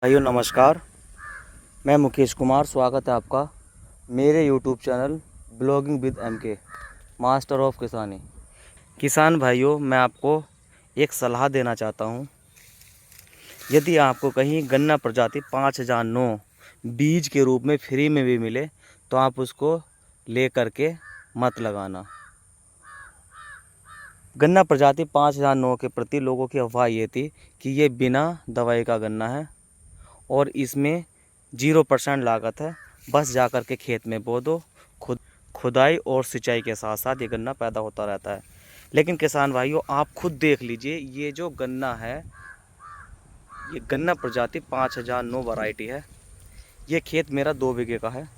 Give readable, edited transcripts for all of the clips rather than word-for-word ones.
भाइयों नमस्कार। मैं मुकेश कुमार, स्वागत है आपका मेरे YouTube channel blogging with MK master of किसानी। किसान भाइयों, मैं आपको एक सलाह देना चाहता हूं। यदि आपको कहीं गन्ना प्रजाति 5009 बीज के रूप में फ्री में भी मिले तो आप उसको ले करके मत लगाना। गन्ना प्रजाति 5009 के प्रति लोगों की अफवाह ये थी कि ये बिना दवाई का गन्ना है और इसमें 0% लागत है। बस जा कर के खेत में बो दो, खुदाई और सिंचाई के साथ साथ ये गन्ना पैदा होता रहता है। लेकिन किसान भाइयों, आप खुद देख लीजिए, ये जो गन्ना है, ये गन्ना प्रजाति 5009 वैरायटी है। ये खेत मेरा 2 बीघे का है।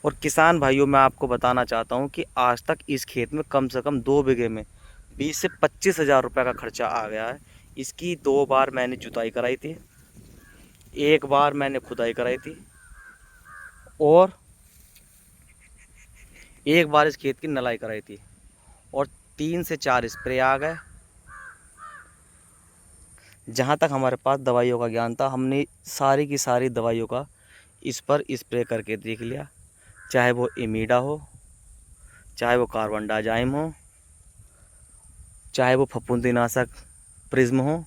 और किसान भाइयों, मैं आपको बताना चाहता हूँ कि आज तक इस खेत में कम से कम 2 बीघे में 20 से 25 हज़ार रुपये का खर्चा आ गया है। इसकी 2 बार मैंने जुताई कराई थी, 1 बार मैंने खुदाई कराई थी और 1 बार इस खेत की नलाई कराई थी और 3 से 4 स्प्रे आ गए। जहाँ तक हमारे पास दवाइयों का ज्ञान था, हमने सारी की सारी दवाइयों का इस पर स्प्रे करके देख लिया। चाहे वो इमीडा हो, चाहे वो कार्बन डाइजाइम हो, चाहे वो फफूंदीनाशक प्रिज्म हो,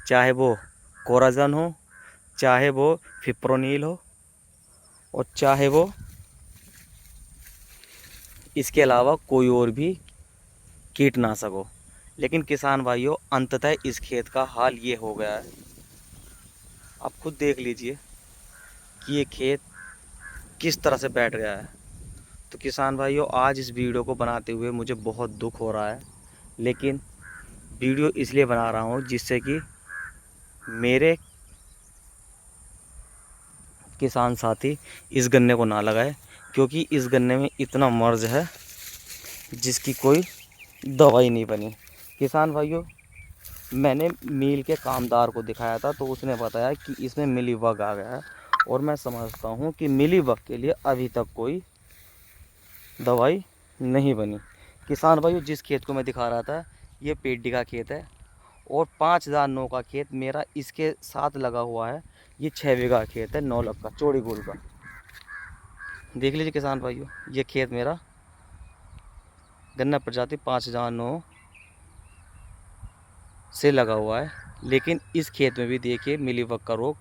चाहे वो कोराजन हो, चाहे वो फिप्रोनिल हो और चाहे वो इसके अलावा कोई और भी कीटनाशक हो। लेकिन किसान भाइयों, अंततः इस खेत का हाल ये हो गया है। आप खुद देख लीजिए कि ये खेत किस तरह से बैठ गया है। तो किसान भाइयों, आज इस वीडियो को बनाते हुए मुझे बहुत दुख हो रहा है। लेकिन वीडियो इसलिए बना रहा हूँ जिससे कि मेरे किसान साथी इस गन्ने को ना लगाए, क्योंकि इस गन्ने में इतना मर्ज है जिसकी कोई दवाई नहीं बनी। किसान भाइयों, मैंने मील के कामदार को दिखाया था तो उसने बताया कि इसमें मिलीबग आ गया है। और मैं समझता हूँ कि मिलीबग के लिए अभी तक कोई दवाई नहीं बनी। किसान भाइयों, जिस खेत को मैं दिखा रहा था, ये पेडी का खेत है और 5009 का खेत मेरा इसके साथ लगा हुआ है। ये 6 बीघा खेत है, 9 लख का, चौड़ी गोल का। देख लीजिए किसान भाइयों, ये खेत मेरा गन्ना प्रजाति 5009 से लगा हुआ है। लेकिन इस खेत में भी देखिए मिलीबग का रोग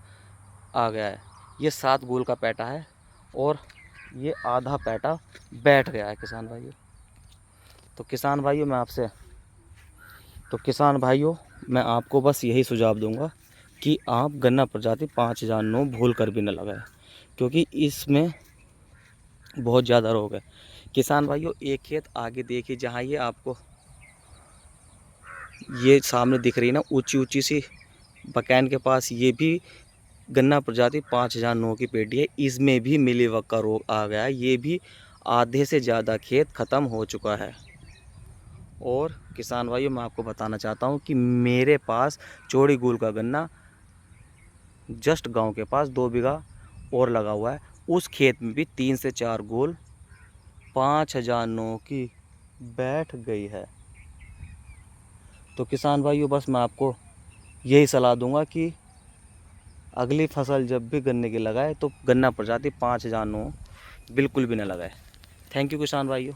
आ गया है। ये 7 गोल का पैटा है और ये आधा पैटा बैठ गया है किसान भाइयों। तो किसान भाइयों, मैं आपको बस यही सुझाव दूंगा कि आप गन्ना प्रजाति 5009 भूल कर भी न लगाएं, क्योंकि इसमें बहुत ज़्यादा रोग है। किसान भाइयों, एक खेत आगे देखिए, जहाँ ये आपको ये सामने दिख रही है ना, ऊंची ऊंची सी बकैन के पास, ये भी गन्ना प्रजाति 5009 की पेटी है। इसमें भी मिलीबग का रोग आ गया है। ये भी आधे से ज़्यादा खेत ख़त्म हो चुका है। और किसान भाइयों, मैं आपको बताना चाहता हूँ कि मेरे पास चौड़ी गोल का गन्ना जस्ट गांव के पास 2 बीघा और लगा हुआ है। उस खेत में भी 3 से 4 गोल 5009 की बैठ गई है। तो किसान भाइयों, बस मैं आपको यही सलाह दूंगा कि अगली फसल जब भी गन्ने की लगाए तो गन्ना प्रजाति 5009 बिल्कुल भी ना लगाए। थैंक यू किसान भाइयों।